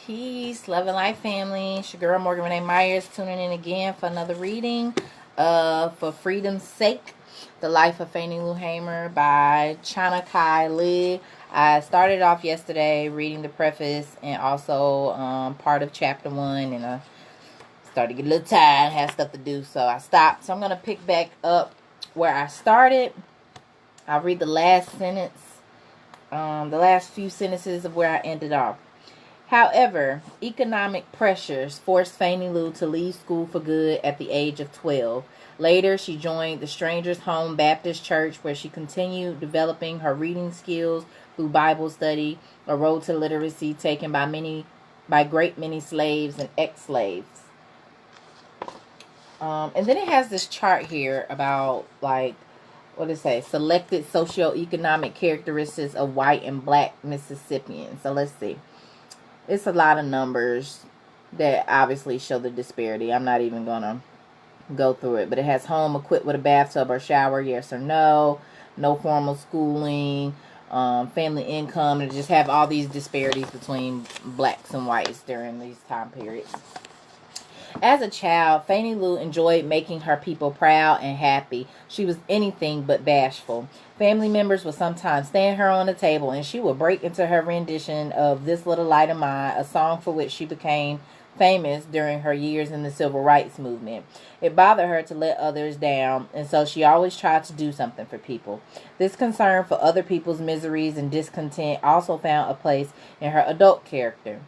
Peace, love and life family. It's your girl Morgan Renee Myers tuning in again for another reading For Freedom's Sake, The Life of Fannie Lou Hamer by Chana Lee. I started off yesterday reading the preface and also part of chapter 1, and I started to get a little tired and had stuff to do, so I stopped. So I'm going to pick back up where I started. I'll read the last sentence, the last few sentences of where I ended off. However, economic pressures forced Fannie Lou to leave school for good at the age of 12. Later, she joined the Strangers Home Baptist Church, where she continued developing her reading skills through Bible study, a road to literacy taken by great many slaves and ex-slaves. And then it has this chart here about, like, what does it say? Selected socioeconomic characteristics of white and black Mississippians. So let's see. It's a lot of numbers that obviously show the disparity. I'm not even going to go through it. But it has home equipped with a bathtub or shower, yes or no. No formal schooling. Family income. And just have all these disparities between blacks and whites during these time periods. As a child, Fannie Lou enjoyed making her people proud and happy. She was anything but bashful. Family members would sometimes stand her on the table, and she would break into her rendition of This Little Light of Mine, a song for which she became famous during her years in the civil rights movement. It bothered her to let others down, and so she always tried to do something for people. This concern for other people's miseries and discontent also found a place in her adult character.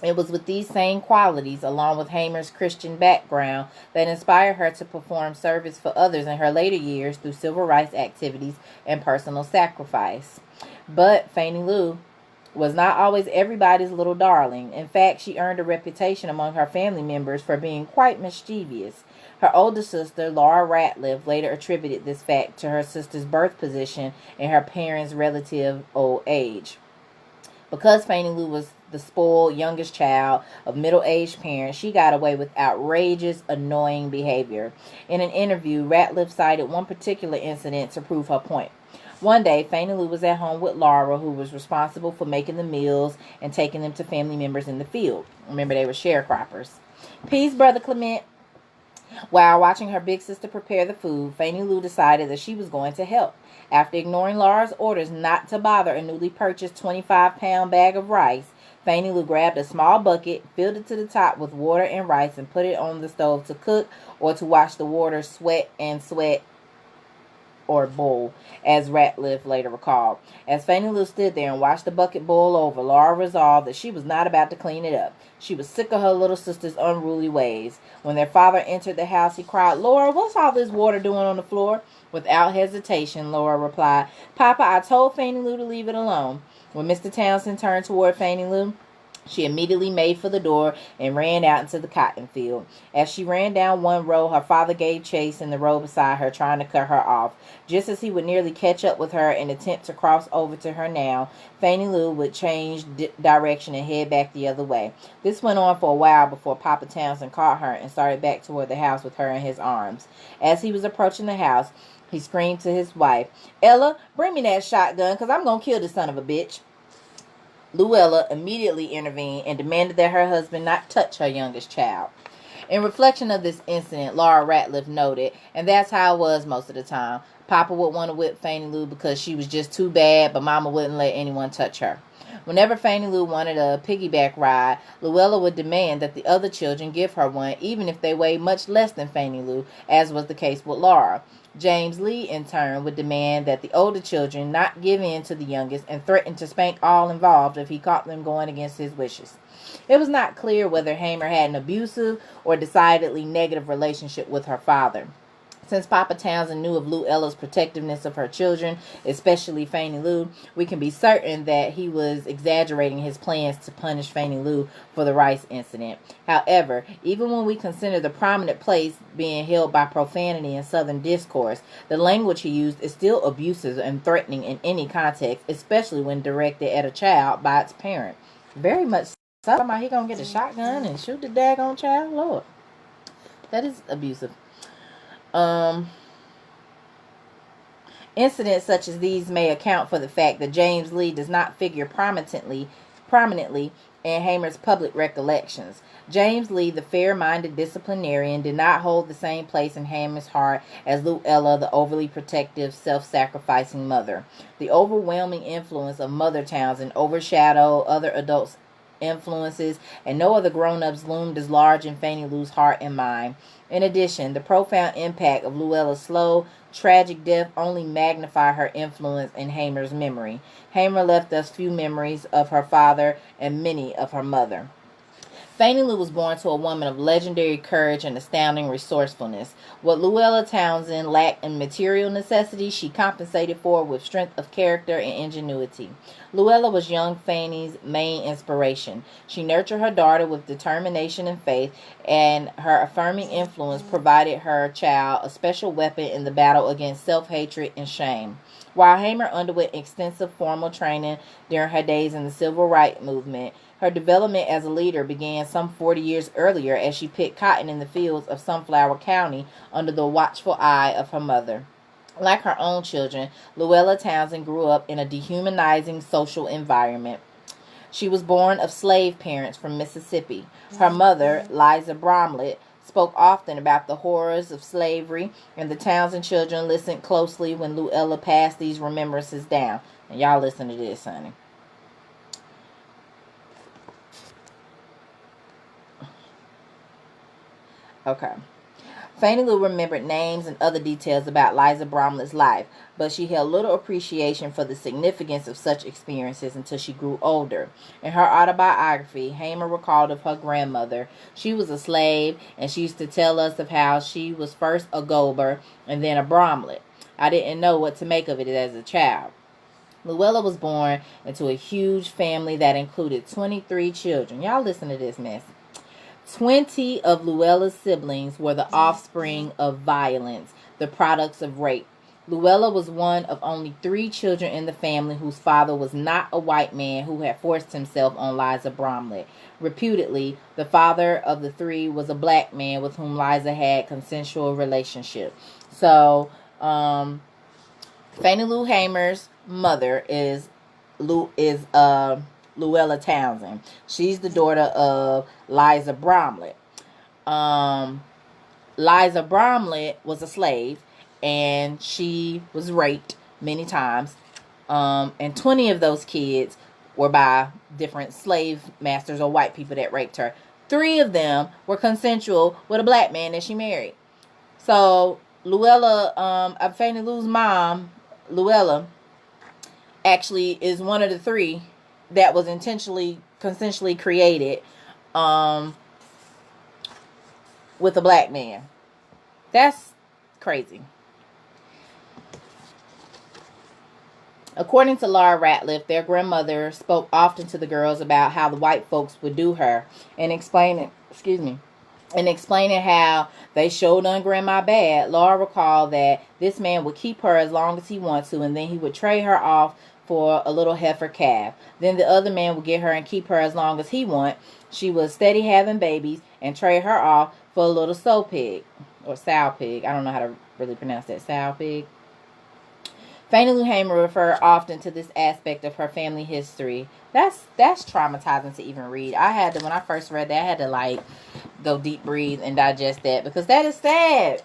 It was with these same qualities, along with Hamer's Christian background, that inspired her to perform service for others in her later years through civil rights activities and personal sacrifice. But Fannie Lou was not always everybody's little darling. In fact, she earned a reputation among her family members for being quite mischievous. Her older sister, Laura Ratliff, later attributed this fact to her sister's birth position and her parents' relative old age. Because Fannie Lou was the spoiled youngest child of middle-aged parents, she got away with outrageous, annoying behavior. In an interview, Ratliff cited one particular incident to prove her point. One day, Fannie Lou was at home with Laura, who was responsible for making the meals and taking them to family members in the field. Remember, they were sharecroppers. Peace, Brother Clement. While watching her big sister prepare the food, Fannie Lou decided that she was going to help. After ignoring Laura's orders not to bother a newly purchased 25-pound bag of rice, Fannie Lou grabbed a small bucket, filled it to the top with water and rice, and put it on the stove to cook or to watch the water sweat or boil, as Ratliff later recalled. As Fannie Lou stood there and watched the bucket boil over, Laura resolved that she was not about to clean it up. She was sick of her little sister's unruly ways. When their father entered the house, he cried, "Laura, what's all this water doing on the floor?" Without hesitation, Laura replied, "Papa, I told Fannie Lou to leave it alone." When Mr. Townsend turned toward Fannie Lou, she immediately made for the door and ran out into the cotton field. As she ran down one row, her father gave chase in the row beside her, trying to cut her off. Just as he would nearly catch up with her and attempt to cross over to her now, Fannie Lou would change direction and head back the other way. This went on for a while before Papa Townsend caught her and started back toward the house with her in his arms. As he was approaching the house, he screamed to his wife, "Ella, bring me that shotgun, because I'm going to kill this son of a bitch." Luella immediately intervened and demanded that her husband not touch her youngest child. In reflection of this incident, Laura Ratliff noted, and that's how it was most of the time. Papa would want to whip Fannie Lou because she was just too bad, but Mama wouldn't let anyone touch her. Whenever Fannie Lou wanted a piggyback ride, Luella would demand that the other children give her one, even if they weighed much less than Fannie Lou, as was the case with Laura. James Lee, in turn, would demand that the older children not give in to the youngest and threaten to spank all involved if he caught them going against his wishes. It was not clear whether Hamer had an abusive or decidedly negative relationship with her father. Since Papa Townsend knew of Luella's protectiveness of her children, especially Fannie Lou, we can be certain that he was exaggerating his plans to punish Fannie Lou for the rice incident. However, even when we consider the prominent place being held by profanity in Southern discourse, the language he used is still abusive and threatening in any context, especially when directed at a child by its parent. Very much so. He gonna get a shotgun and shoot the daggone child? Lord, that is abusive. Incidents such as these may account for the fact that James Lee does not figure prominently prominently in Hamer's public recollections. James Lee, the fair-minded disciplinarian, did not hold the same place in Hamer's heart as Luella, the overly protective, self-sacrificing mother. The overwhelming influence of Mother Townsend overshadowed other adults' influences, and no other grown-ups loomed as large in Fannie Lou's heart and mind. In addition, the profound impact of Luella's slow, tragic death only magnified her influence in Hamer's memory. Hamer left us few memories of her father and many of her mother. Fannie Lou was born to a woman of legendary courage and astounding resourcefulness. What Luella Townsend lacked in material necessities, she compensated for with strength of character and ingenuity. Luella was young Fannie's main inspiration. She nurtured her daughter with determination and faith, and her affirming influence provided her child a special weapon in the battle against self-hatred and shame. While Hamer underwent extensive formal training during her days in the civil rights movement, her development as a leader began some 40 years earlier as she picked cotton in the fields of Sunflower County under the watchful eye of her mother. Like her own children, Luella Townsend grew up in a dehumanizing social environment. She was born of slave parents from Mississippi. Her mother, Liza Bromlett, spoke often about the horrors of slavery, and the Townsend children listened closely when Luella passed these remembrances down. And y'all listen to this, honey. Okay. Fannie Lou remembered names and other details about Liza Bromlett's life, but she held little appreciation for the significance of such experiences until she grew older. In her autobiography, Hamer recalled of her grandmother. She was a slave, and she used to tell us of how she was first a Gober and then a Bromlett. I didn't know what to make of it as a child. Luella was born into a huge family that included 23 children. Y'all listen to this mess. 20 of Luella's siblings were the offspring of violence, the products of rape. Luella was one of only 3 children in the family whose father was not a white man who had forced himself on Liza Bromlett. Reputedly, the father of the 3 was a black man with whom Liza had consensual relationship. So, Fannie Lou Hamer's mother is Luella Townsend. She's the daughter of Liza Bromlett. Liza Bromlett was a slave, and she was raped many times. And 20 of those kids were by different slave masters or white people that raped her. 3 of them were consensual with a black man that she married. So Luella, Fannie Lou's mom, Luella, actually is one of the 3 that was consensually created with a black man. That's crazy. According to Laura Ratliff, their grandmother spoke often to the girls about how the white folks would do her, and explaining how they showed on Grandma bad. Laura recalled that this man would keep her as long as he wanted to, and then he would trade her off for a little heifer calf. Then the other man would get her and keep her as long as he wanted. She was steady having babies and trade her off for a little sow pig or sow pig. I don't know how to really pronounce that. Sow pig. Fannie Lou Hamer referred often to this aspect of her family history. That's traumatizing to even read. I had to, when I first read that, I had to go deep breathe and digest that, because that is sad.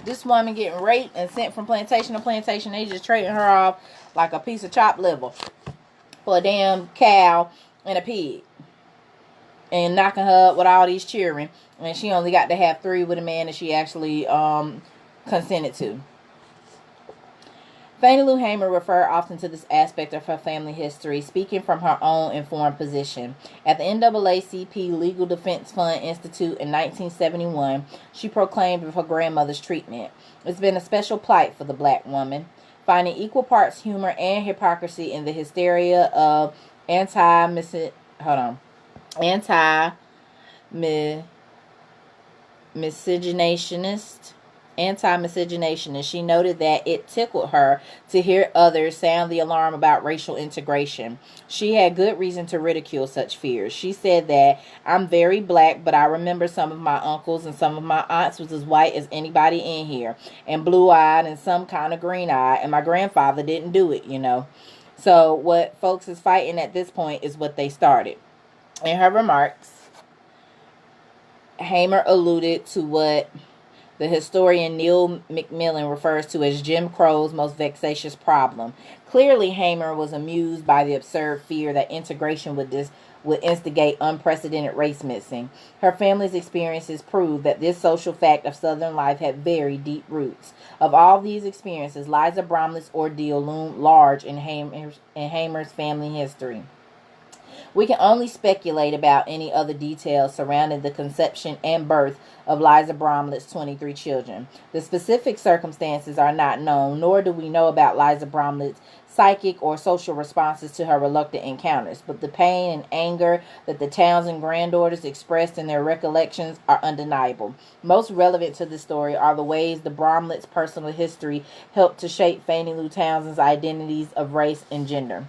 This woman getting raped and sent from plantation to plantation. They just trading her off like a piece of chopped liver for a damn cow and a pig, and knocking her up with all these children. And she only got to have 3 with a man that she actually consented to. Fannie Lou Hamer referred often to this aspect of her family history, speaking from her own informed position. At the NAACP Legal Defense Fund Institute in 1971, she proclaimed of her grandmother's treatment. It's been a special plight for the black woman, finding equal parts humor and hypocrisy in the hysteria of anti-miscegenation. She noted that it tickled her to hear others sound the alarm about racial integration. She had good reason to ridicule such fears. She said that, "I'm very black, but I remember some of my uncles and some of my aunts was as white as anybody in here, and blue-eyed and some kind of green-eyed, and my grandfather didn't do it, you know." So what folks is fighting at this point is what they started. In her remarks, Hamer alluded to what the historian Neil McMillan refers to as Jim Crow's most vexatious problem. Clearly, Hamer was amused by the absurd fear that integration would instigate unprecedented race mixing. Her family's experiences prove that this social fact of Southern life had very deep roots. Of all these experiences, Liza Bromley's ordeal loomed large in Hamer's family history. We can only speculate about any other details surrounding the conception and birth of Liza Bromley's 23 children. The specific circumstances are not known, nor do we know about Liza Bromley's psychic or social responses to her reluctant encounters, but the pain and anger that the Townsend granddaughters expressed in their recollections are undeniable. Most relevant to this story are the ways the Bromleys' personal history helped to shape Fannie Lou Townsend's identities of race and gender.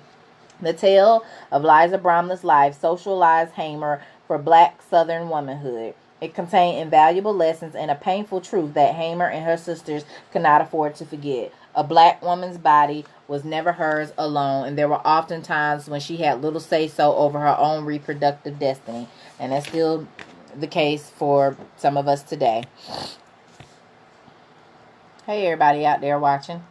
The tale of Liza Bromley's life socialized Hamer for black Southern womanhood. It contained invaluable lessons and a painful truth that Hamer and her sisters could not afford to forget. A black woman's body was never hers alone, and there were often times when she had little say-so over her own reproductive destiny. And that's still the case for some of us today. Hey, everybody out there watching.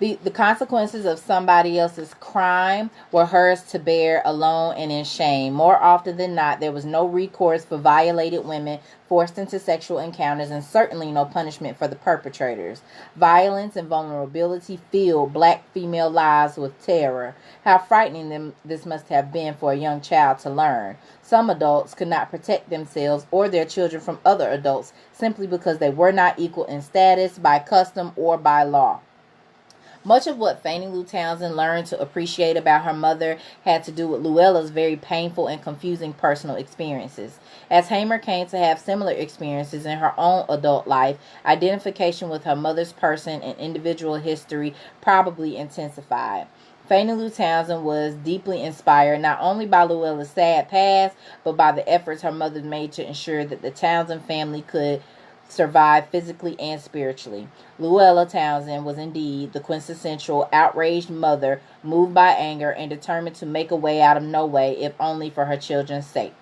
The consequences of somebody else's crime were hers to bear alone and in shame. More often than not, there was no recourse for violated women forced into sexual encounters, and certainly no punishment for the perpetrators. Violence and vulnerability filled black female lives with terror. How frightening this must have been for a young child to learn. Some adults could not protect themselves or their children from other adults simply because they were not equal in status, by custom, or by law. Much of what Fannie Lou Townsend learned to appreciate about her mother had to do with Luella's very painful and confusing personal experiences. As Hamer came to have similar experiences in her own adult life, identification with her mother's person and individual history probably intensified. Fannie Lou Townsend was deeply inspired not only by Luella's sad past, but by the efforts her mother made to ensure that the Townsend family could survive physically and spiritually. Luella Townsend was indeed the quintessential outraged mother, moved by anger and determined to make a way out of no way, if only for her children's sake.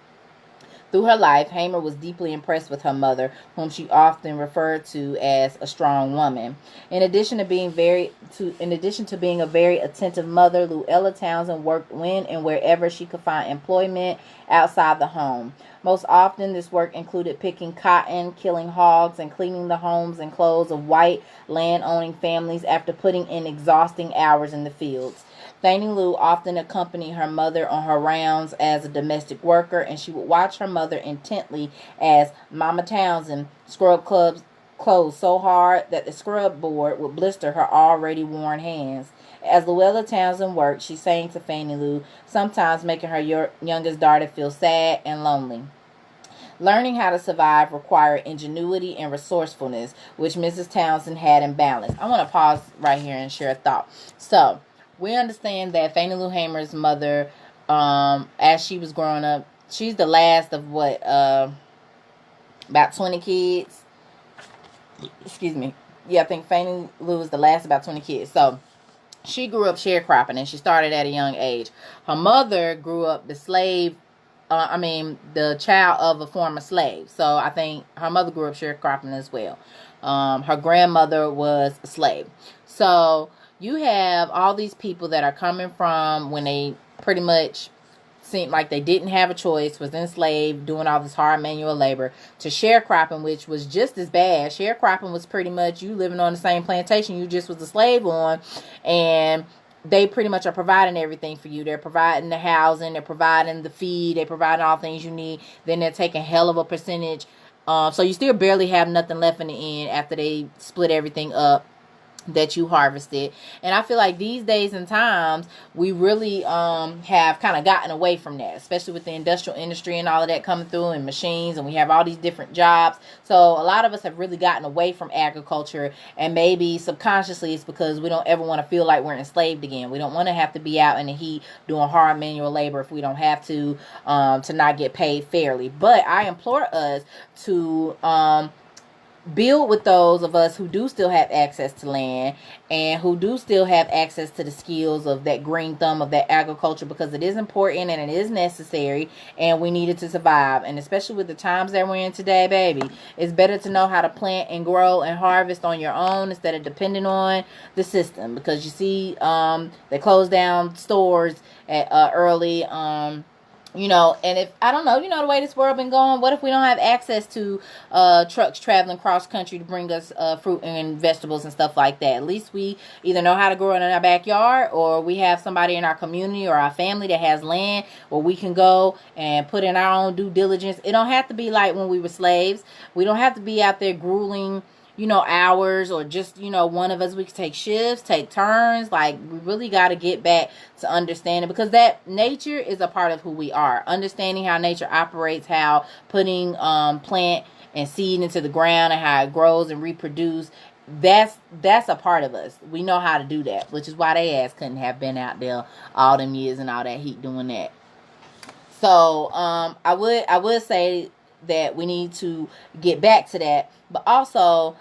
Through her life, Hamer was deeply impressed with her mother, whom she often referred to as a strong woman. In addition to being a very attentive mother, Luella Townsend worked when and wherever she could find employment outside the home. Most often, this work included picking cotton, killing hogs, and cleaning the homes and clothes of white land-owning families after putting in exhausting hours in the fields. Fannie Lou often accompanied her mother on her rounds as a domestic worker, and she would watch her mother intently as Mama Townsend scrubbed clothes so hard that the scrub board would blister her already worn hands. As Luella Townsend worked, she sang to Fannie Lou, sometimes making her youngest daughter feel sad and lonely. Learning how to survive required ingenuity and resourcefulness, which Mrs. Townsend had in balance. I want to pause right here and share a thought. So, we understand that Fannie Lou Hamer's mother, as she was growing up, she's the last of about 20 kids. Excuse me. Yeah, I think Fannie Lou was the last of about 20 kids. So, she grew up sharecropping, and she started at a young age. Her mother grew up the child of a former slave. So, I think her mother grew up sharecropping as well. Her grandmother was a slave. So, you have all these people that are coming from when they pretty much seemed like they didn't have a choice, was enslaved, doing all this hard manual labor, to sharecropping, which was just as bad. Sharecropping was pretty much you living on the same plantation you just was a slave on, and they pretty much are providing everything for you. They're providing the housing, they're providing the feed, they're providing all things you need. Then they're taking hell of a percentage. So you still barely have nothing left in the end after they split everything up that you harvested. And I feel like these days and times we really have kind of gotten away from that, especially with the industrial industry and all of that coming through, and machines, and we have all these different jobs. So a lot of us have really gotten away from agriculture, and maybe subconsciously it's because we don't ever want to feel like we're enslaved again. We don't want to have to be out in the heat doing hard manual labor if we don't have to not get paid fairly. But I implore us to build with those of us who do still have access to land and who do still have access to the skills of that green thumb of that agriculture, because it is important and it is necessary and we need it to survive. And especially with the times that we're in today, baby, it's better to know how to plant and grow and harvest on your own instead of depending on the system. Because you see, they close down stores at early, and if I don't know, the way this world been going, what if we don't have access to trucks traveling cross country to bring us fruit and vegetables and stuff like that? At least we either know how to grow it in our backyard, or we have somebody in our community or our family that has land where we can go and put in our own due diligence. It don't have to be like when we were slaves. We don't have to be out there grueling hours, or just, one of us. We can take shifts, take turns. Like, we really got to get back to understanding, because that nature is a part of who we are. Understanding how nature operates, how putting plant and seed into the ground and how it grows and reproduce, that's a part of us. We know how to do that, which is why they ass couldn't have been out there all them years and all that heat doing that. So I would say that we need to get back to that, but also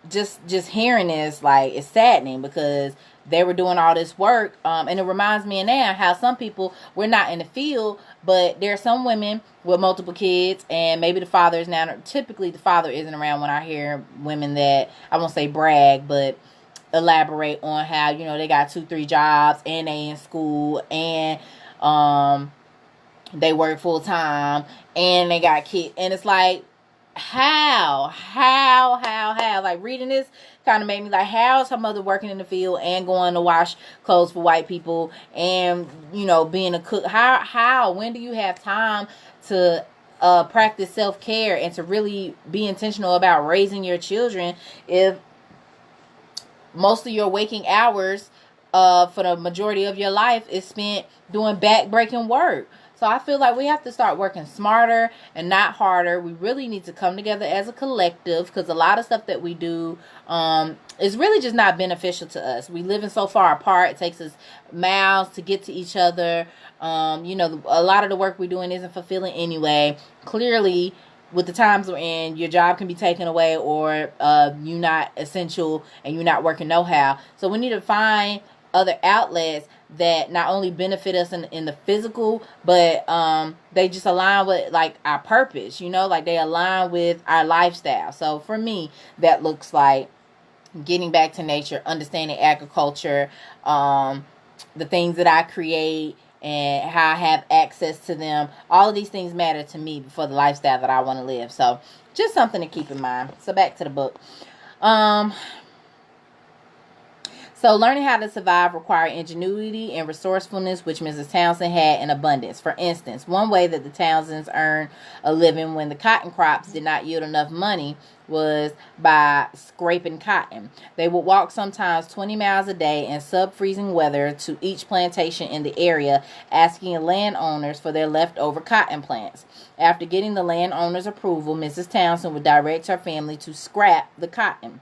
just hearing this, like, it's saddening, because they were doing all this work, and it reminds me now how some people, we're not in the field, but there are some women with multiple kids, and maybe the father is now, typically the father isn't around when I hear women that, I won't say brag, but elaborate on how, they got 2-3 jobs and they in school, and they work full time, and they got kids. And it's like, how? Like, reading this kind of made me like, how is her mother working in the field and going to wash clothes for white people and, being a cook? How? When do you have time to practice self-care and to really be intentional about raising your children if most of your waking hours for the majority of your life is spent doing back-breaking work? So I feel like we have to start working smarter and not harder. We really need to come together as a collective, because a lot of stuff that we do is really just not beneficial to us. We live in so far apart. It takes us miles to get to each other. A lot of the work we're doing isn't fulfilling anyway. Clearly, with the times we're in, your job can be taken away, or you're not essential and you're not working no-how. So we need to find other outlets that not only benefit us in the physical, but they just align with, like, our purpose, like they align with our lifestyle. So for me, that looks like getting back to nature, understanding agriculture, the things that I create and how I have access to them. All of these things matter to me for the lifestyle that I want to live. So just something to keep in mind. So back to the book. So learning how to survive required ingenuity and resourcefulness, which Mrs. Townsend had in abundance. For instance, one way that the Townsends earned a living when the cotton crops did not yield enough money was by scraping cotton. They would walk sometimes 20 miles a day in sub-freezing weather to each plantation in the area, asking landowners for their leftover cotton plants. After getting the landowner's approval, Mrs. Townsend would direct her family to scrap the cotton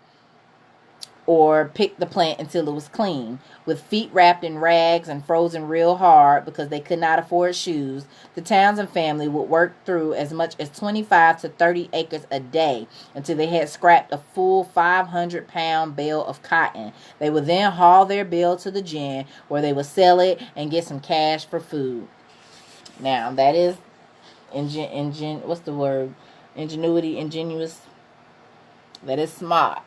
or pick the plant until it was clean. With feet wrapped in rags and frozen real hard because they could not afford shoes, the Townsend family would work through as much as 25 to 30 acres a day until they had scrapped a full 500-pound bale of cotton. They would then haul their bale to the gin, where they would sell it and get some cash for food. Now, that is what's the word? Ingenuity, ingenious. That is smart.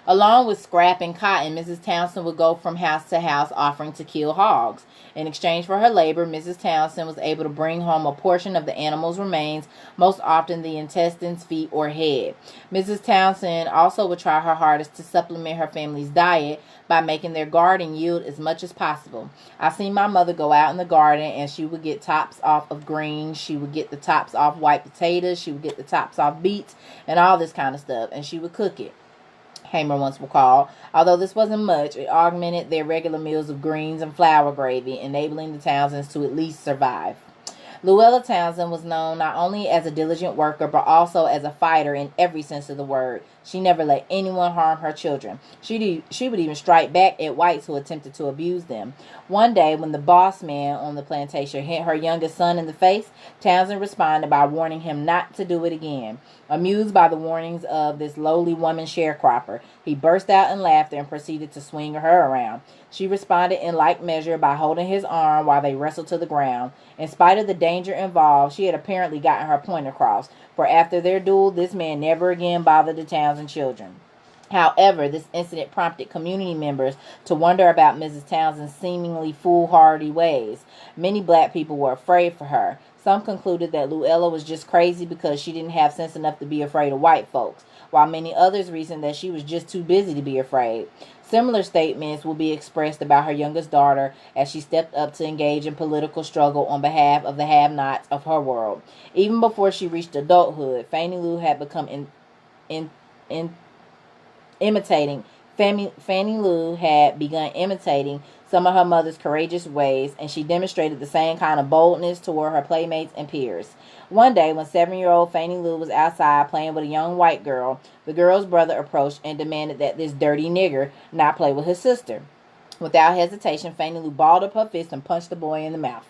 Along with scrapping cotton, Mrs. Townsend would go from house to house offering to kill hogs. In exchange for her labor, Mrs. Townsend was able to bring home a portion of the animal's remains, most often the intestines, feet, or head. Mrs. Townsend also would try her hardest to supplement her family's diet by making their garden yield as much as possible. I seen my mother go out in the garden and she would get tops off of greens. She would get the tops off white potatoes. She would get the tops off beets and all this kind of stuff. And she would cook it, Hamer once recalled. Although this wasn't much, it augmented their regular meals of greens and flour gravy, enabling the Townsends to at least survive. Luella Townsend was known not only as a diligent worker, but also as a fighter in every sense of the word. She never let anyone harm her children. She would even strike back at whites who attempted to abuse them. One day, when the boss man on the plantation hit her youngest son in the face, Townsend responded by warning him not to do it again. Amused by the warnings of this lowly woman sharecropper, he burst out in laughter and proceeded to swing her around. She responded in like measure by holding his arm while they wrestled to the ground. In spite of the danger involved, she had apparently gotten her point across, for after their duel, this man never again bothered the Townsend children. However, this incident prompted community members to wonder about Mrs. Townsend's seemingly foolhardy ways. Many black people were afraid for her. Some concluded that Luella was just crazy because she didn't have sense enough to be afraid of white folks, while many others reasoned that she was just too busy to be afraid. Similar statements will be expressed about her youngest daughter as she stepped up to engage in political struggle on behalf of the have-nots of her world. Even before she reached adulthood, Fannie Lou had become imitating. Fannie Lou had begun imitating some of her mother's courageous ways, and she demonstrated the same kind of boldness toward her playmates and peers. One day, when 7-year-old Fannie Lou was outside playing with a young white girl, the girl's brother approached and demanded that this dirty nigger not play with his sister. Without hesitation, Fannie Lou balled up her fist and punched the boy in the mouth.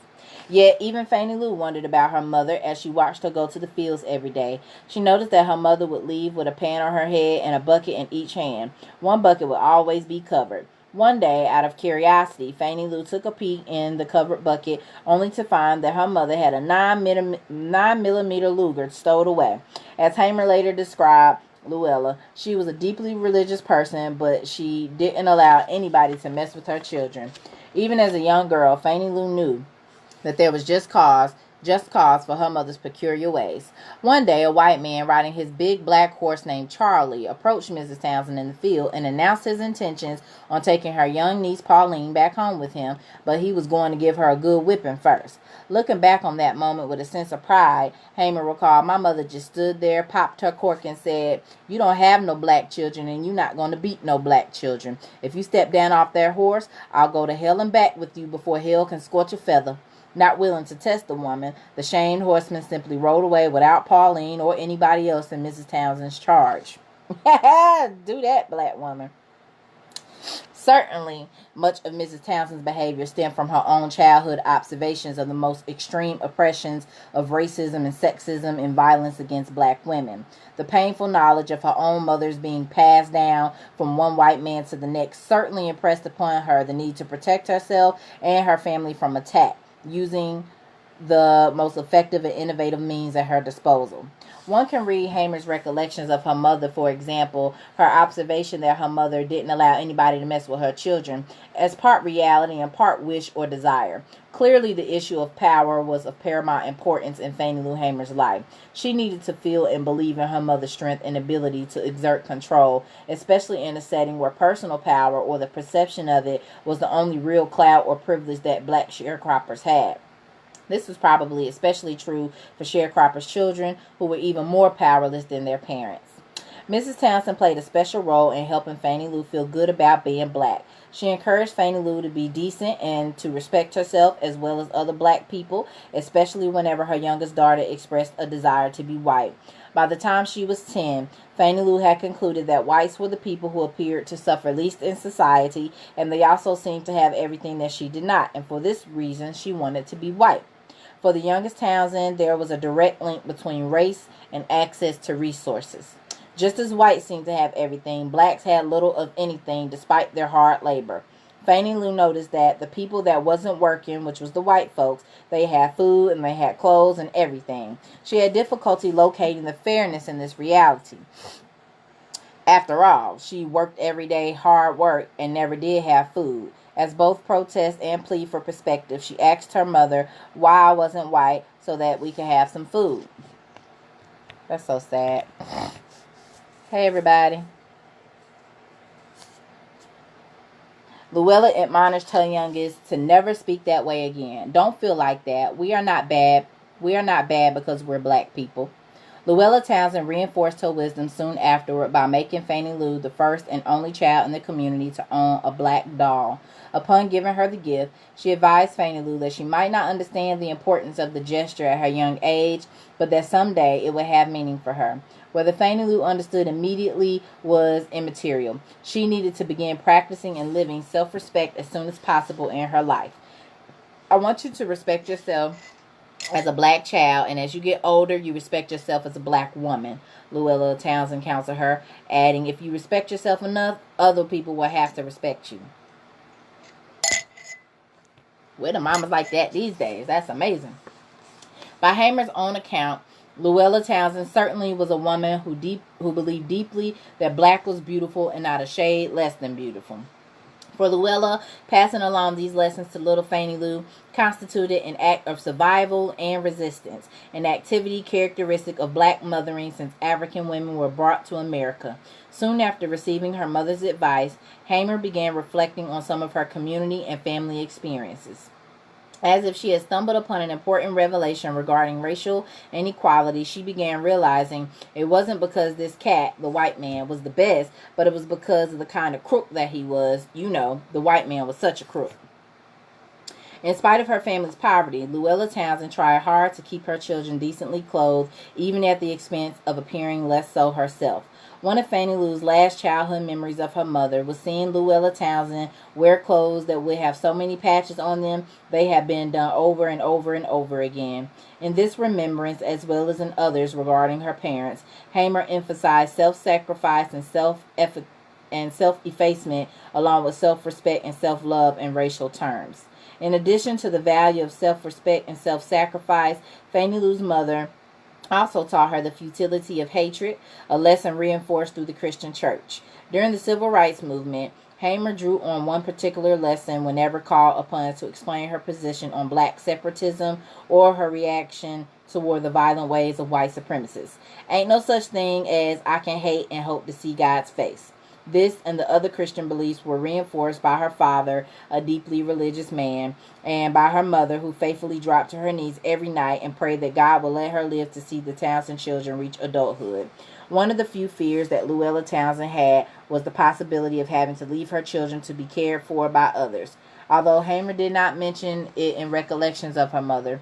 Yet, even Fannie Lou wondered about her mother as she watched her go to the fields every day. She noticed that her mother would leave with a pan on her head and a bucket in each hand. One bucket would always be covered. One day, out of curiosity, Fannie Lou took a peek in the covered bucket, only to find that her mother had a 9mm Luger stowed away. As Hamer later described Luella, she was a deeply religious person, but she didn't allow anybody to mess with her children. Even as a young girl, Fannie Lou knew that there was just cause for her mother's peculiar ways. One day, a white man riding his big black horse named Charlie approached Mrs. Townsend in the field and announced his intentions on taking her young niece Pauline back home with him, but he was going to give her a good whipping first. Looking back on that moment with a sense of pride, Hamer recalled, "My mother just stood there, popped her cork, and said, 'You don't have no black children, and you're not going to beat no black children. If you step down off that horse, I'll go to hell and back with you before hell can scorch a feather.'" Not willing to test the woman, the shamed horseman simply rode away without Pauline or anybody else in Mrs. Townsend's charge. Do that, black woman. Certainly, much of Mrs. Townsend's behavior stemmed from her own childhood observations of the most extreme oppressions of racism and sexism and violence against black women. The painful knowledge of her own mother's being passed down from one white man to the next certainly impressed upon her the need to protect herself and her family from attack, using the most effective and innovative means at her disposal. One can read Hamer's recollections of her mother, for example, her observation that her mother didn't allow anybody to mess with her children, as part reality and part wish or desire. Clearly, the issue of power was of paramount importance in Fannie Lou Hamer's life. She needed to feel and believe in her mother's strength and ability to exert control, especially in a setting where personal power or the perception of it was the only real clout or privilege that black sharecroppers had. This was probably especially true for sharecroppers' children, who were even more powerless than their parents. Mrs. Townsend played a special role in helping Fannie Lou feel good about being black. She encouraged Fannie Lou to be decent and to respect herself as well as other black people, especially whenever her youngest daughter expressed a desire to be white. By the time she was 10, Fannie Lou had concluded that whites were the people who appeared to suffer least in society, and they also seemed to have everything that she did not, and for this reason she wanted to be white. For the youngest Townsend, there was a direct link between race and access to resources. Just as whites seemed to have everything, blacks had little of anything despite their hard labor. Fannie Lou noticed that the people that wasn't working, which was the white folks, they had food and they had clothes and everything. She had difficulty locating the fairness in this reality. After all, she worked every day, hard work, and never did have food. As both protest and plea for perspective, she asked her mother why I wasn't white so that we could have some food. That's so sad. Hey, everybody. Luella admonished her youngest to never speak that way again. Don't feel like that. We are not bad. We are not bad because we're black people. Luella Townsend reinforced her wisdom soon afterward by making Fannie Lou the first and only child in the community to own a black doll. Upon giving her the gift, she advised Fannie Lou that she might not understand the importance of the gesture at her young age, but that someday it would have meaning for her. Whether Fannie Lou understood immediately was immaterial. She needed to begin practicing and living self-respect as soon as possible in her life. I want you to respect yourself as a black child, and as you get older, you respect yourself as a black woman, Luella Townsend counseled her, adding, if you respect yourself enough, other people will have to respect you. Where the mamas like that these days? That's amazing. By Hamer's own account, Luella Townsend certainly was a woman who believed deeply that black was beautiful and not a shade less than beautiful. For Luella, passing along these lessons to little Fannie Lou constituted an act of survival and resistance, an activity characteristic of black mothering since African women were brought to America. Soon after receiving her mother's advice, Hamer began reflecting on some of her community and family experiences. As if she had stumbled upon an important revelation regarding racial inequality, she began realizing it wasn't because this cat, the white man, was the best, but it was because of the kind of crook that he was. You know, the white man was such a crook. In spite of her family's poverty, Luella Townsend tried hard to keep her children decently clothed, even at the expense of appearing less so herself. One of Fannie Lou's last childhood memories of her mother was seeing Luella Townsend wear clothes that would have so many patches on them they had been done over and over and over again. In this remembrance, as well as in others regarding her parents, Hamer emphasized self-sacrifice and self-effacement, along with self-respect and self-love in racial terms. In addition to the value of self-respect and self-sacrifice, Fannie Lou's mother also taught her the futility of hatred, a lesson reinforced through the Christian church. During the Civil Rights Movement, Hamer drew on one particular lesson whenever called upon to explain her position on black separatism or her reaction toward the violent ways of white supremacists. Ain't no such thing as I can hate and hope to see God's face. This and the other Christian beliefs were reinforced by her father, a deeply religious man, and by her mother, who faithfully dropped to her knees every night and prayed that God would let her live to see the Townsend children reach adulthood. One of the few fears that Luella Townsend had was the possibility of having to leave her children to be cared for by others. Although Hamer did not mention it in recollections of her mother,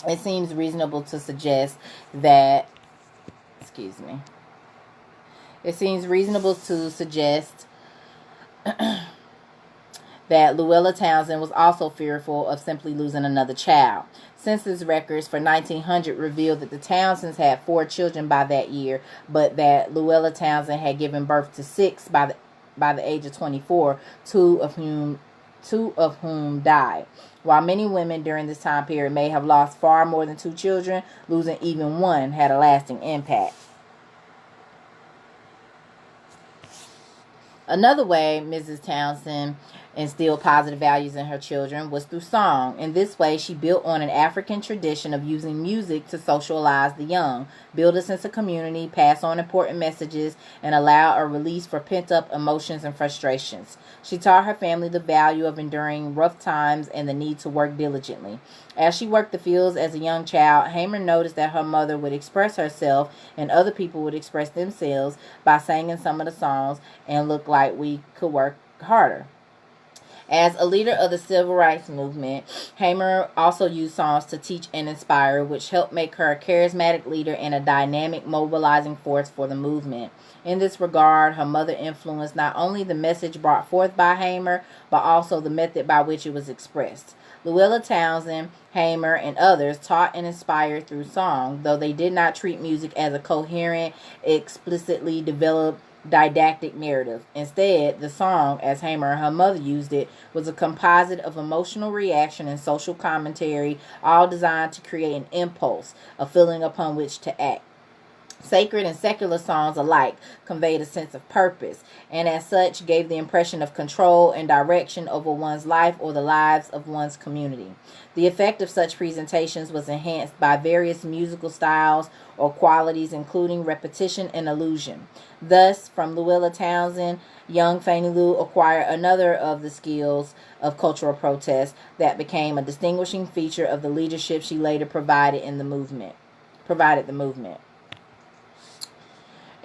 it seems reasonable to suggest that, that Luella Townsend was also fearful of simply losing another child. Census records for 1900 revealed that the Townsends had 4 children by that year, but that Luella Townsend had given birth to 6 by the age of 24, two of whom died. While many women during this time period may have lost far more than 2 children, losing even one had a lasting impact. Another way Mrs. Townsend instilled positive values in her children was through song. In this way, she built on an African tradition of using music to socialize the young, build a sense of community, pass on important messages, and allow a release for pent-up emotions and frustrations. She taught her family the value of enduring rough times and the need to work diligently. As she worked the fields as a young child, Hamer noticed that her mother would express herself and other people would express themselves by singing some of the songs and look like we could work harder. As a leader of the Civil Rights Movement, Hamer also used songs to teach and inspire, which helped make her a charismatic leader and a dynamic, mobilizing force for the movement. In this regard, her mother influenced not only the message brought forth by Hamer, but also the method by which it was expressed. Luella Townsend, Hamer, and others taught and inspired through song, though they did not treat music as a coherent, explicitly developed didactic narrative. Instead, the song, as Hamer and her mother used it, was a composite of emotional reaction and social commentary, all designed to create an impulse, a feeling upon which to act. Sacred and secular songs alike conveyed a sense of purpose, and as such gave the impression of control and direction over one's life or the lives of one's community. The effect of such presentations was enhanced by various musical styles or qualities, including repetition and illusion. Thus, from Luella Townsend, young Fannie Lou acquired another of the skills of cultural protest that became a distinguishing feature of the leadership she later provided the movement.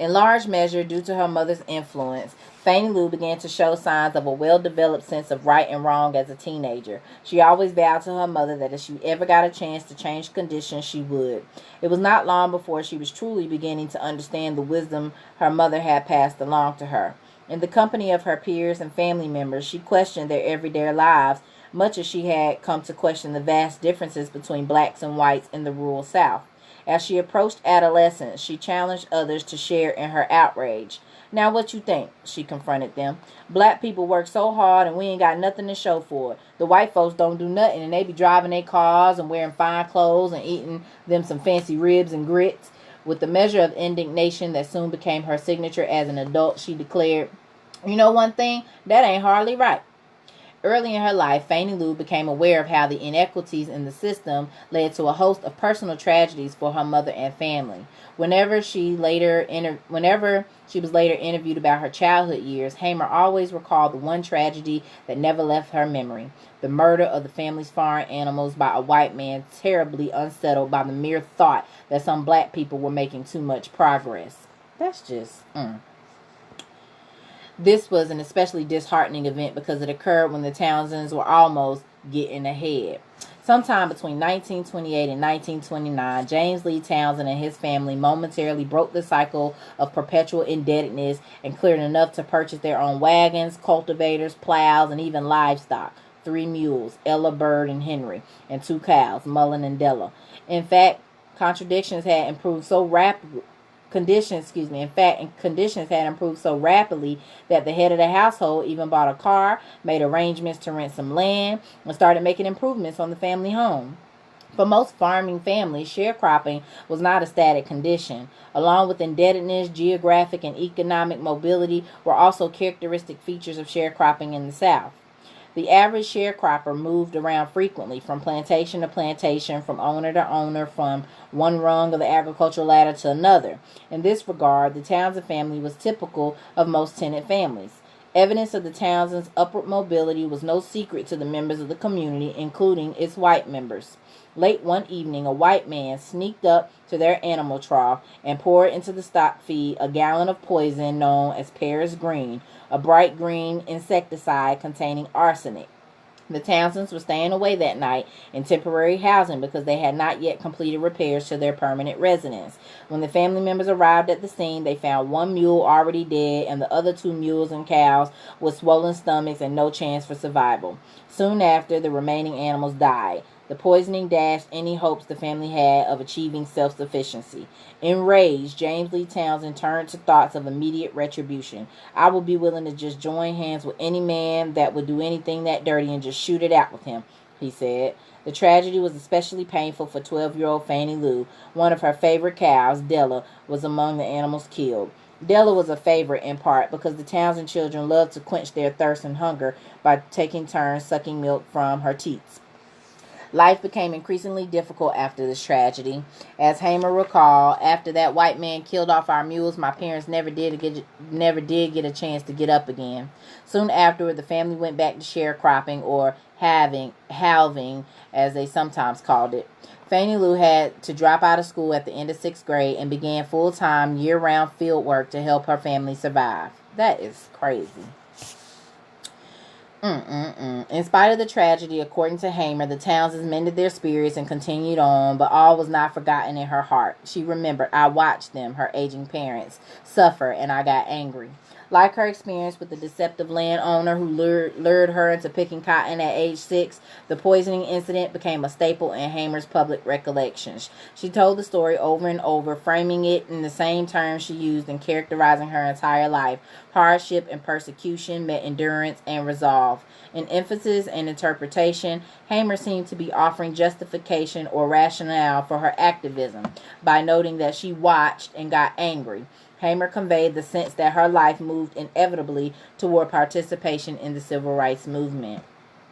In large measure, due to her mother's influence, Fannie Lou began to show signs of a well-developed sense of right and wrong as a teenager. She always vowed to her mother that if she ever got a chance to change conditions, she would. It was not long before she was truly beginning to understand the wisdom her mother had passed along to her. In the company of her peers and family members, she questioned their everyday lives, much as she had come to question the vast differences between blacks and whites in the rural South. As she approached adolescence, she challenged others to share in her outrage. "Now what you think?" she confronted them. "Black people work so hard and we ain't got nothing to show for it. The white folks don't do nothing and they be driving their cars and wearing fine clothes and eating them some fancy ribs and grits." With the measure of indignation that soon became her signature as an adult, she declared, "You know one thing? That ain't hardly right." Early in her life, Fannie Lou became aware of how the inequities in the system led to a host of personal tragedies for her mother and family. Whenever she was later interviewed about her childhood years, Hamer always recalled the one tragedy that never left her memory: the murder of the family's farm animals by a white man, terribly unsettled by the mere thought that some black people were making too much progress. That's just... This was an especially disheartening event because it occurred when the Townsends were almost getting ahead. Sometime between 1928 and 1929, James Lee Townsend and his family momentarily broke the cycle of perpetual indebtedness and cleared enough to purchase their own wagons, cultivators, plows, and even livestock: 3 mules, Ella, Bird, and Henry, and 2 cows, Mullen and Della. In fact, conditions had improved so rapidly that the head of the household even bought a car, made arrangements to rent some land, and started making improvements on the family home. For most farming families, sharecropping was not a static condition. Along with indebtedness, geographic and economic mobility were also characteristic features of sharecropping in the South. The average sharecropper moved around frequently, from plantation to plantation, from owner to owner, from one rung of the agricultural ladder to another. In this regard, the Townsend family was typical of most tenant families. Evidence of the Townsends' upward mobility was no secret to the members of the community, including its white members. Late one evening, a white man sneaked up to their animal trough and poured into the stock feed a gallon of poison known as Paris Green, a bright green insecticide containing arsenic. The Townsends were staying away that night in temporary housing because they had not yet completed repairs to their permanent residence. When the family members arrived at the scene, they found 1 mule already dead and the other 2 mules and cows with swollen stomachs and no chance for survival. Soon after, the remaining animals died. The poisoning dashed any hopes the family had of achieving self-sufficiency. Enraged, James Lee Townsend turned to thoughts of immediate retribution. "I would be willing to just join hands with any man that would do anything that dirty and just shoot it out with him," he said. The tragedy was especially painful for 12-year-old Fannie Lou. One of her favorite cows, Della, was among the animals killed. Della was a favorite in part because the Townsend children loved to quench their thirst and hunger by taking turns sucking milk from her teats. Life became increasingly difficult after this tragedy. As Hamer recalled, "After that white man killed off our mules, my parents never did get a chance to get up again." Soon afterward, the family went back to sharecropping, or halving, as they sometimes called it. Fannie Lou had to drop out of school at the end of 6th grade and began full-time, year-round field work to help her family survive. That is crazy. In spite of the tragedy, according to Hamer, the Townsends mended their spirits and continued on, but all was not forgotten in her heart. She remembered, "I watched them," her aging parents, "suffer, and I got angry." Like her experience with the deceptive landowner who lured her into picking cotton at age 6, the poisoning incident became a staple in Hamer's public recollections. She told the story over and over, framing it in the same terms she used in characterizing her entire life. Hardship and persecution met endurance and resolve. In emphasis and interpretation, Hamer seemed to be offering justification or rationale for her activism by noting that she watched and got angry. Hamer conveyed the sense that her life moved inevitably toward participation in the civil rights movement.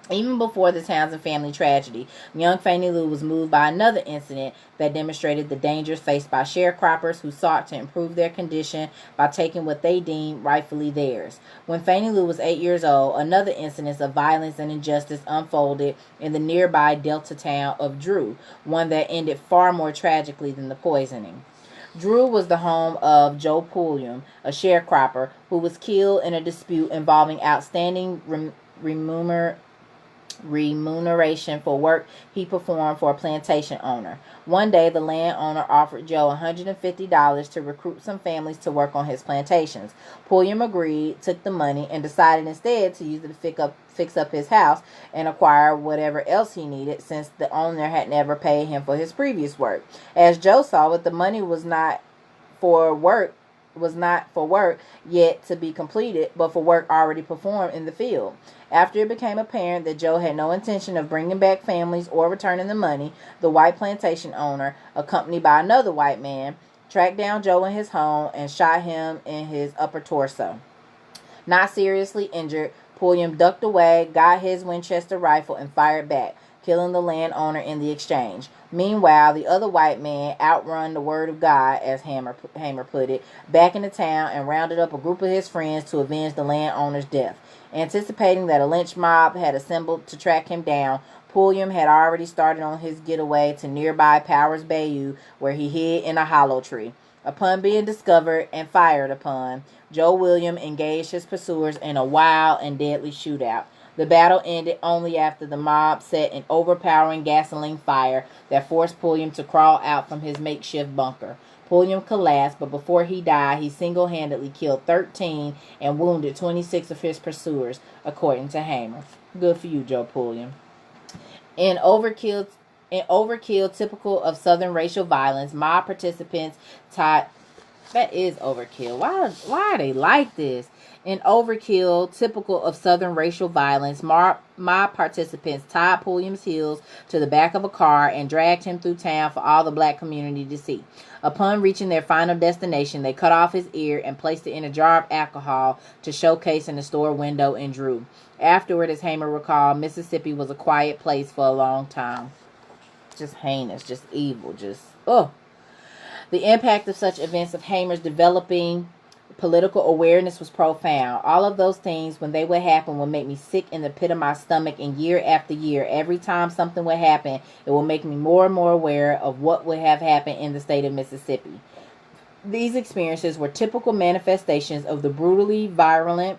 Even before the Townsend family tragedy, young Fannie Lou was moved by another incident that demonstrated the dangers faced by sharecroppers who sought to improve their condition by taking what they deemed rightfully theirs. When Fannie Lou was 8 years old, another incident of violence and injustice unfolded in the nearby Delta town of Drew, one that ended far more tragically than the poisoning. Drew was the home of Joe Pulliam, a sharecropper who was killed in a dispute involving outstanding remuneration for work he performed for a plantation owner. One day, the landowner offered Joe $150 to recruit some families to work on his plantations. Pulliam agreed, took the money, and decided instead to use it to fix up his house and acquire whatever else he needed, since the owner had never paid him for his previous work. As Joe saw it, the money for work was not for work yet to be completed, but for work already performed in the field. After it became apparent that Joe had no intention of bringing back families or returning the money, the white plantation owner, accompanied by another white man, tracked down Joe in his home and shot him in his upper torso. Not seriously injured, Pulliam ducked away, got his Winchester rifle, and fired back, killing the landowner in the exchange. Meanwhile, the other white man outrun the word of God, as Hamer put it, back into town and rounded up a group of his friends to avenge the landowner's death. Anticipating that a lynch mob had assembled to track him down, Pulliam had already started on his getaway to nearby Powers Bayou, where he hid in a hollow tree. Upon being discovered and fired upon, Joe William engaged his pursuers in a wild and deadly shootout. The battle ended only after the mob set an overpowering gasoline fire that forced Pulliam to crawl out from his makeshift bunker. Pulliam collapsed, but before he died, he single-handedly killed 13 and wounded 26 of his pursuers, according to Hamer. Good for you, Joe Pulliam. In overkill typical of Southern racial violence, mob participants tied... That is overkill. Why are they like this? In overkill, typical of Southern racial violence, mob participants tied Pulliam's heels to the back of a car and dragged him through town for all the black community to see. Upon reaching their final destination, they cut off his ear and placed it in a jar of alcohol to showcase in the store window in Drew. Afterward, as Hamer recalled, Mississippi was a quiet place for a long time. Just heinous, just evil, just, ugh. The impact of such events of Hamer's developing political awareness was profound. All of those things, when they would happen, would make me sick in the pit of my stomach, and year after year, every time something would happen, it would make me more and more aware of what would have happened in the state of Mississippi. These experiences were typical manifestations of the brutally virulent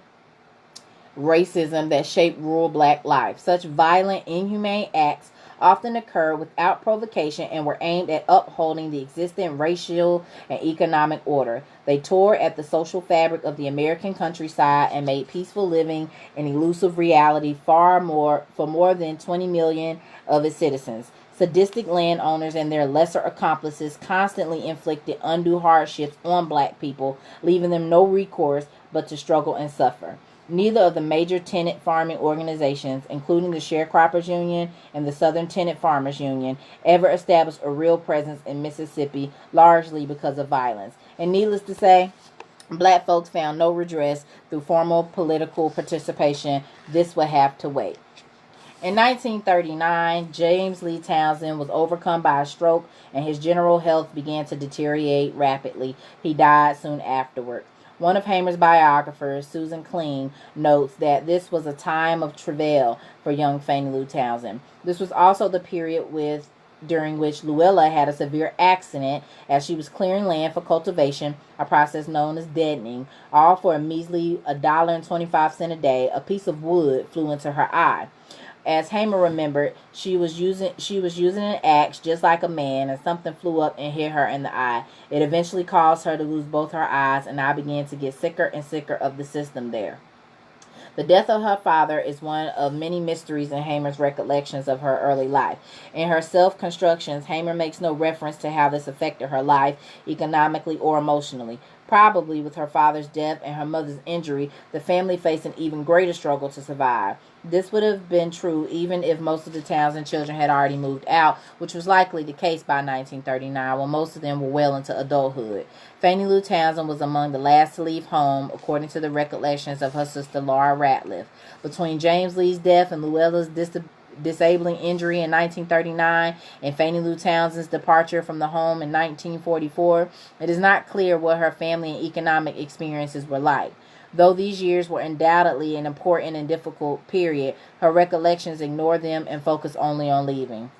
racism that shaped rural black life. Such violent, inhumane acts often occurred without provocation and were aimed at upholding the existing racial and economic order. They tore at the social fabric of the American countryside and made peaceful living an elusive reality for more than 20 million of its citizens. Sadistic landowners and their lesser accomplices constantly inflicted undue hardships on black people, leaving them no recourse but to struggle and suffer. Neither of the major tenant farming organizations, including the Sharecroppers Union and the Southern Tenant Farmers Union, ever established a real presence in Mississippi, largely because of violence. And needless to say, black folks found no redress through formal political participation. This would have to wait. In 1939, James Lee Townsend was overcome by a stroke and his general health began to deteriorate rapidly. He died soon afterward. One of Hamer's biographers, Susan Kling, notes that this was a time of travail for young Fannie Lou Townsend. This was also the period during which Luella had a severe accident as she was clearing land for cultivation, a process known as deadening. All for a measly $1.25 a day. A piece of wood flew into her eye. As Hamer remembered, she was using an axe just like a man, and something flew up and hit her in the eye. It eventually caused her to lose both her eyes, and I began to get sicker and sicker of the system there. The death of her father is one of many mysteries in Hamer's recollections of her early life. In her self-constructions, Hamer makes no reference to how this affected her life, economically or emotionally. Probably with her father's death and her mother's injury, the family faced an even greater struggle to survive. This would have been true even if most of the Townsend children had already moved out, which was likely the case by 1939, when most of them were well into adulthood. Fannie Lou Townsend was among the last to leave home, according to the recollections of her sister Laura Ratliff. Between James Lee's death and Luella's disabling injury in 1939 and Fannie Lou Townsend's departure from the home in 1944, it is not clear what her family and economic experiences were like. Though these years were undoubtedly an important and difficult period, her recollections ignore them and focus only on leaving.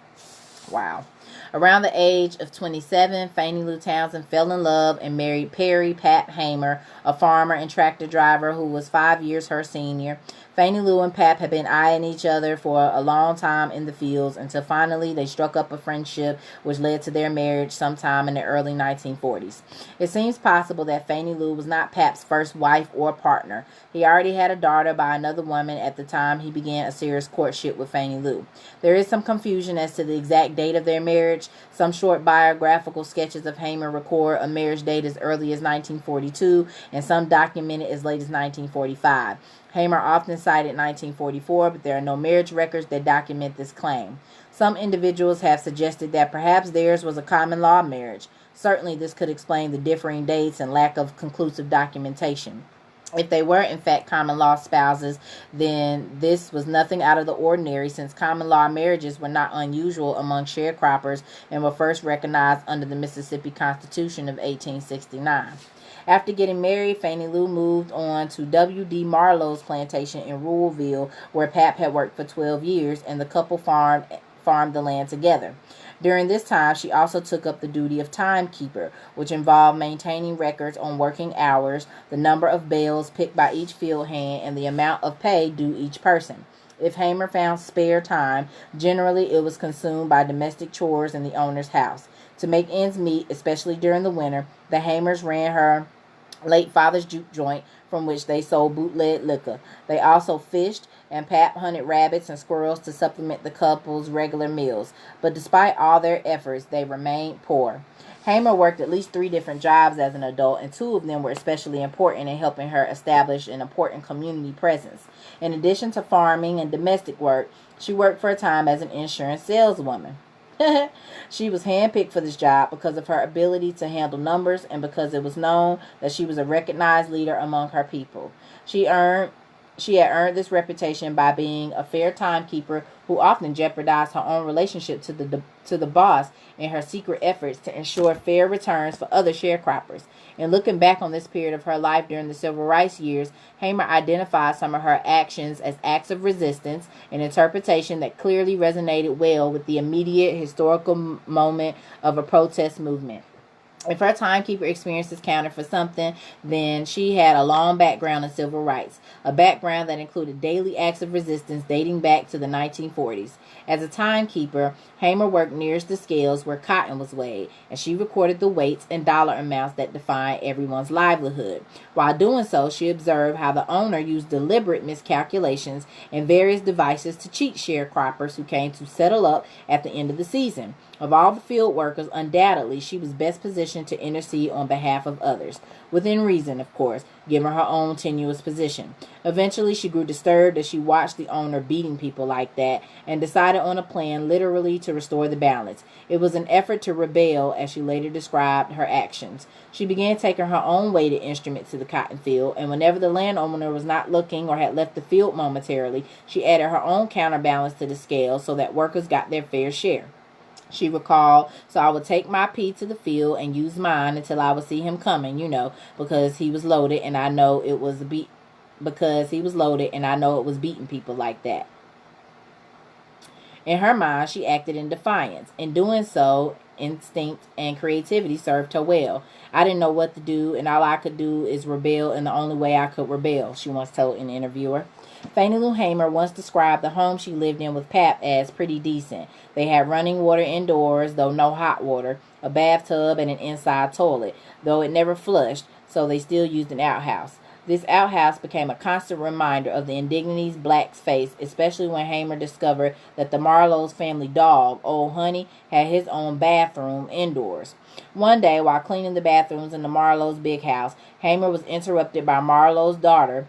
Wow. Around the age of 27, Fannie Lou Townsend fell in love and married Perry Pap Hamer, a farmer and tractor driver who was 5 years her senior. Fannie Lou and Pap had been eyeing each other for a long time in the fields until finally they struck up a friendship which led to their marriage sometime in the early 1940s. It seems possible that Fannie Lou was not Pap's first wife or partner. He already had a daughter by another woman at the time he began a serious courtship with Fannie Lou. There is some confusion as to the exact date of their marriage. Some short biographical sketches of Hamer record a marriage date as early as 1942 and some document it as late as 1945. Hamer often cited 1944, but there are no marriage records that document this claim. Some individuals have suggested that perhaps theirs was a common law marriage. Certainly this could explain the differing dates and lack of conclusive documentation. If they were in fact common law spouses, then this was nothing out of the ordinary, since common law marriages were not unusual among sharecroppers and were first recognized under the Mississippi Constitution of 1869. After getting married, Fannie Lou moved on to W.D. Marlowe's plantation in Ruleville, where Pap had worked for 12 years, and the couple farmed the land together. During this time, she also took up the duty of timekeeper, which involved maintaining records on working hours, the number of bales picked by each field hand, and the amount of pay due each person. If Hamer found spare time, generally it was consumed by domestic chores in the owner's house. To make ends meet, especially during the winter, the Hamers ran her late father's juke joint, from which they sold bootleg liquor. They also fished, and Pap hunted rabbits and squirrels to supplement the couple's regular meals. But despite all their efforts, they remained poor. Hamer worked at least 3 different jobs as an adult, and 2 of them were especially important in helping her establish an important community presence. In addition to farming and domestic work, she worked for a time as an insurance saleswoman. She was handpicked for this job because of her ability to handle numbers and because it was known that she was a recognized leader among her people. She had earned this reputation by being a fair timekeeper who often jeopardized her own relationship to the boss in her secret efforts to ensure fair returns for other sharecroppers. In looking back on this period of her life during the civil rights years, Hamer identified some of her actions as acts of resistance, an interpretation that clearly resonated well with the immediate historical moment of a protest movement. If her timekeeper experiences counted for something, then she had a long background in civil rights, a background that included daily acts of resistance dating back to the 1940s. As a timekeeper, Hamer worked nearest the scales where cotton was weighed, and she recorded the weights and dollar amounts that defined everyone's livelihood. While doing so, she observed how the owner used deliberate miscalculations and various devices to cheat sharecroppers who came to settle up at the end of the season. Of all the field workers, undoubtedly, she was best positioned to intercede on behalf of others. Within reason, of course, given her own tenuous position. Eventually, she grew disturbed as she watched the owner beating people like that and decided on a plan literally to restore the balance. It was an effort to rebel, as she later described her actions. She began taking her own weighted instrument to the cotton field, and whenever the landowner was not looking or had left the field momentarily, she added her own counterbalance to the scale so that workers got their fair share. She recalled, so I would take my pea to the field and use mine until I would see him coming, because he was loaded and I know it was beating people like that. In her mind, she acted in defiance. In doing so, instinct and creativity served her well. I didn't know what to do, and all I could do is rebel in the only way I could rebel, she once told an interviewer. Fannie Lou Hamer once described the home she lived in with Pap as pretty decent. They had running water indoors, though no hot water, a bathtub, and an inside toilet, though it never flushed, so they still used an outhouse. This outhouse became a constant reminder of the indignities blacks faced, especially when Hamer discovered that the Marlowe's family dog, Old Honey, had his own bathroom indoors. One day, while cleaning the bathrooms in the Marlowe's big house, Hamer was interrupted by Marlowe's daughter,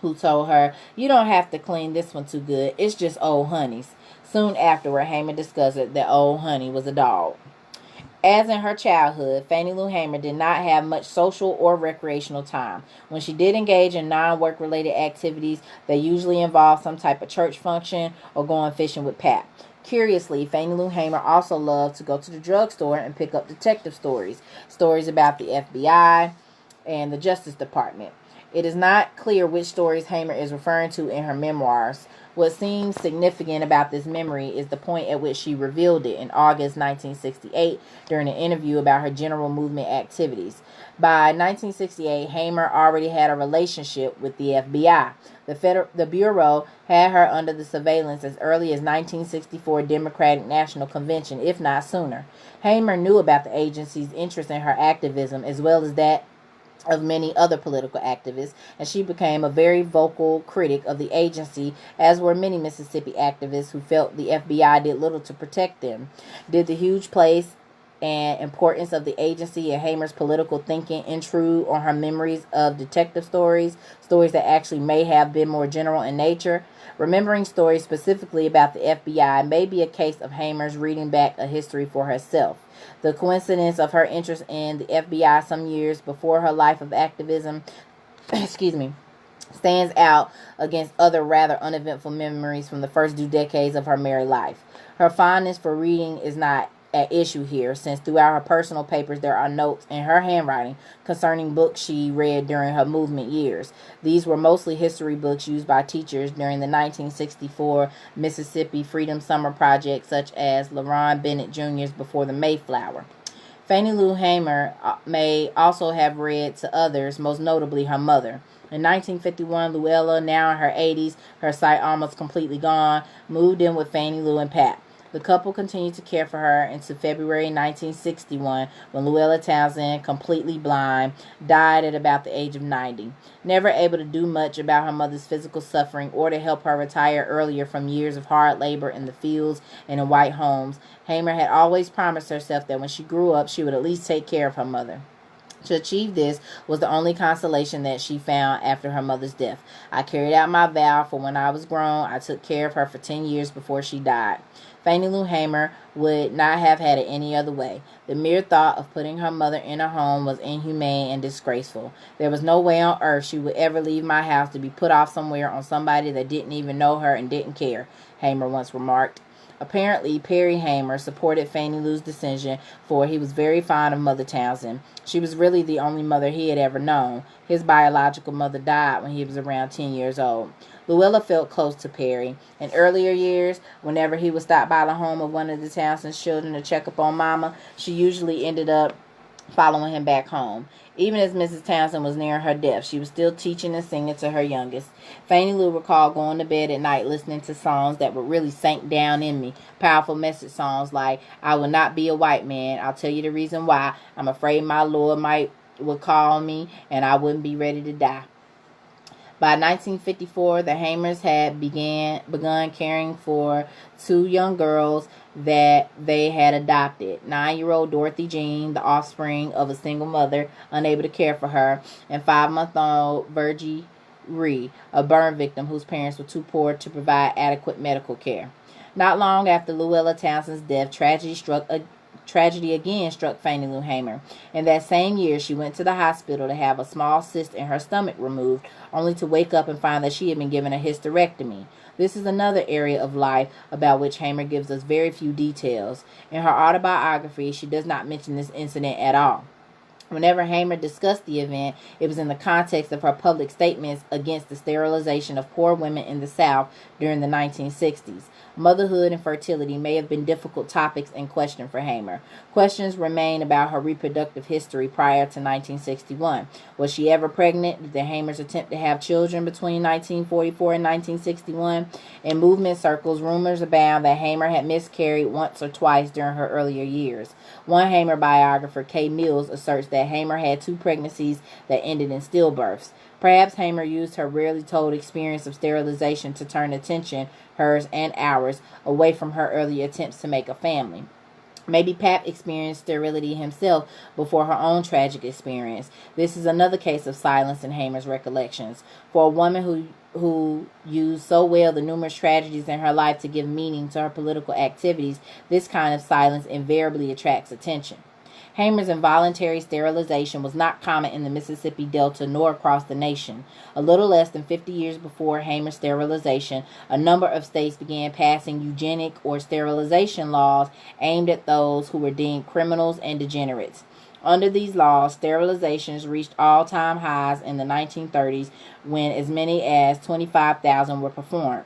who told her, "You don't have to clean this one too good. It's just Old Honey's." Soon afterward, Hamer discovered that Old Honey was a dog. As in her childhood, Fannie Lou Hamer did not have much social or recreational time. When she did engage in non-work related activities, they usually involved some type of church function or going fishing with Pap. Curiously, Fannie Lou Hamer also loved to go to the drugstore and pick up detective stories about the FBI and the Justice Department. It is not clear which stories Hamer is referring to in her memoirs. What seems significant about this memory is the point at which she revealed it in August 1968 during an interview about her general movement activities. By 1968, Hamer already had a relationship with the FBI. The Bureau had her under the surveillance as early as 1964 Democratic National Convention, if not sooner. Hamer knew about the agency's interest in her activism as well as that of many other political activists, and she became a very vocal critic of the agency, as were many Mississippi activists who felt the FBI did little to protect them. Did the huge place and importance of the agency and Hamer's political thinking intrude on her memories of detective stories that actually may have been more general in nature? Remembering stories specifically about the FBI may be a case of Hamer's reading back a history for herself. The coincidence of her interest in the FBI some years before her life of activism stands out against other rather uneventful memories from the first 2 decades of her married life. Her fondness for reading is not at issue here, since throughout her personal papers there are notes in her handwriting concerning books she read during her movement years. These were mostly history books used by teachers during the 1964 Mississippi Freedom Summer Project, such as LaRon Bennett Jr.'s Before the Mayflower. Fannie Lou Hamer may also have read to others, most notably her mother. In 1951, Luella, now in her 80s, her sight almost completely gone, moved in with Fannie Lou and Pap. The couple continued to care for her into February 1961, when Luella Townsend, completely blind, died at about the age of 90. Never able to do much about her mother's physical suffering or to help her retire earlier from years of hard labor in the fields and in white homes, Hamer had always promised herself that when she grew up, she would at least take care of her mother. To achieve this was the only consolation that she found after her mother's death. I carried out my vow, for when I was grown, I took care of her for 10 years before she died. Fannie Lou Hamer would not have had it any other way. The mere thought of putting her mother in a home was inhumane and disgraceful. There was no way on earth she would ever leave my house to be put off somewhere on somebody that didn't even know her and didn't care, Hamer once remarked. Apparently, Perry Hamer supported Fannie Lou's decision, for he was very fond of Mother Townsend. She was really the only mother he had ever known. His biological mother died when he was around 10 years old. Luella felt close to Perry. In earlier years, whenever he would stop by the home of one of the Townsend's children to check up on Mama, she usually ended up following him back home. Even as Mrs. Townsend was nearing her death, she was still teaching and singing to her youngest. Fannie Lou recalled going to bed at night listening to songs that would really sink down in me. Powerful message songs like, "I will not be a white man. I'll tell you the reason why. I'm afraid my Lord would call me and I wouldn't be ready to die." By 1954, the Hamers had begun caring for 2 young girls that they had adopted. 9-year-old Dorothy Jean, the offspring of a single mother, unable to care for her, and 5-month-old Virgie Ree, a burn victim whose parents were too poor to provide adequate medical care. Not long after Luella Townsend's death, tragedy again struck Fannie Lou Hamer. In that same year, she went to the hospital to have a small cyst in her stomach removed, only to wake up and find that she had been given a hysterectomy. This is another area of life about which Hamer gives us very few details. In her autobiography, she does not mention this incident at all. Whenever Hamer discussed the event, it was in the context of her public statements against the sterilization of poor women in the South during the 1960s. Motherhood and fertility may have been difficult topics in question for Hamer. Questions remain about her reproductive history prior to 1961. Was she ever pregnant? Did the Hamers attempt to have children between 1944 and 1961? In movement circles, rumors abound that Hamer had miscarried once or twice during her earlier years. One Hamer biographer, Kay Mills, asserts that Hamer had 2 pregnancies that ended in stillbirths. Perhaps Hamer used her rarely told experience of sterilization to turn attention, hers and ours, away from her early attempts to make a family. Maybe Pap experienced sterility himself before her own tragic experience. This is another case of silence in Hamer's recollections. For a woman who used so well the numerous tragedies in her life to give meaning to her political activities, this kind of silence invariably attracts attention. Hamer's involuntary sterilization was not common in the Mississippi Delta nor across the nation. A little less than 50 years before Hamer's sterilization, a number of states began passing eugenic or sterilization laws aimed at those who were deemed criminals and degenerates. Under these laws, sterilizations reached all-time highs in the 1930s when as many as 25,000 were performed.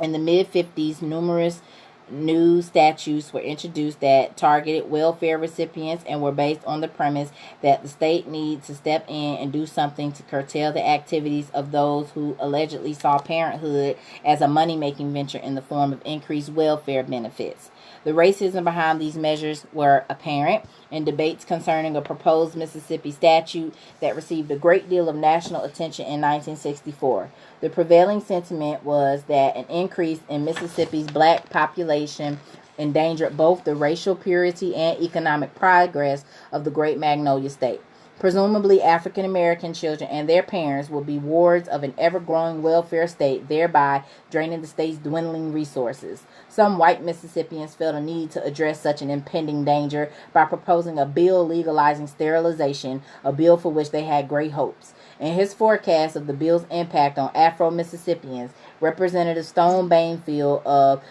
In the mid-50s, numerous new statutes were introduced that targeted welfare recipients and were based on the premise that the state needs to step in and do something to curtail the activities of those who allegedly saw parenthood as a money-making venture in the form of increased welfare benefits. The racism behind these measures were apparent in debates concerning a proposed Mississippi statute that received a great deal of national attention in 1964. The prevailing sentiment was that an increase in Mississippi's black population endangered both the racial purity and economic progress of the great Magnolia State. Presumably, African American children and their parents will be wards of an ever-growing welfare state, thereby draining the state's dwindling resources. Some white Mississippians felt a need to address such an impending danger by proposing a bill legalizing sterilization, a bill for which they had great hopes. In his forecast of the bill's impact on Afro-Mississippians, Representative Stone Bainfield of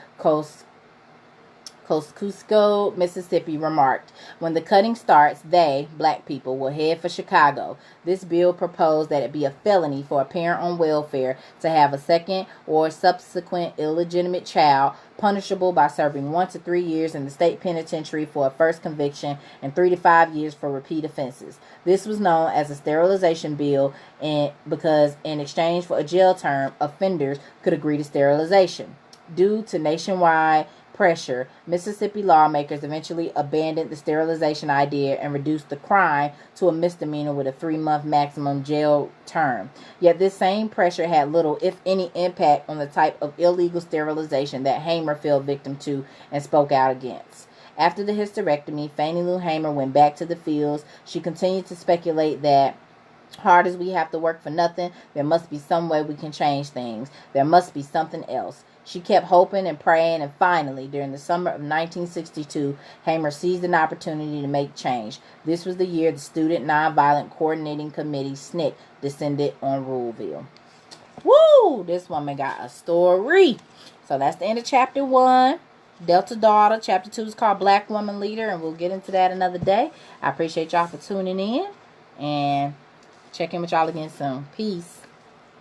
Kosciusko, Mississippi, remarked, "When the cutting starts, they, black people, will head for Chicago." This bill proposed that it be a felony for a parent on welfare to have a second or subsequent illegitimate child, punishable by serving 1 to 3 years in the state penitentiary for a first conviction and 3 to 5 years for repeat offenses. This was known as a sterilization bill because in exchange for a jail term, offenders could agree to sterilization. Due to nationwide pressure, Mississippi lawmakers eventually abandoned the sterilization idea and reduced the crime to a misdemeanor with a 3-month maximum jail term. Yet this same pressure had little, if any, impact on the type of illegal sterilization that Hamer fell victim to and spoke out against. After the hysterectomy, Fannie Lou Hamer went back to the fields. She continued to speculate that hard as we have to work for nothing, there must be some way we can change things. There must be something else. She kept hoping and praying, and finally, during the summer of 1962, Hamer seized an opportunity to make change. This was the year the Student Nonviolent Coordinating Committee, SNCC, descended on Ruleville. Woo! This woman got a story. So that's the end of chapter 1. Delta Daughter. Chapter 2 is called Black Woman Leader, and we'll get into that another day. I appreciate y'all for tuning in, and check in with y'all again soon. Peace.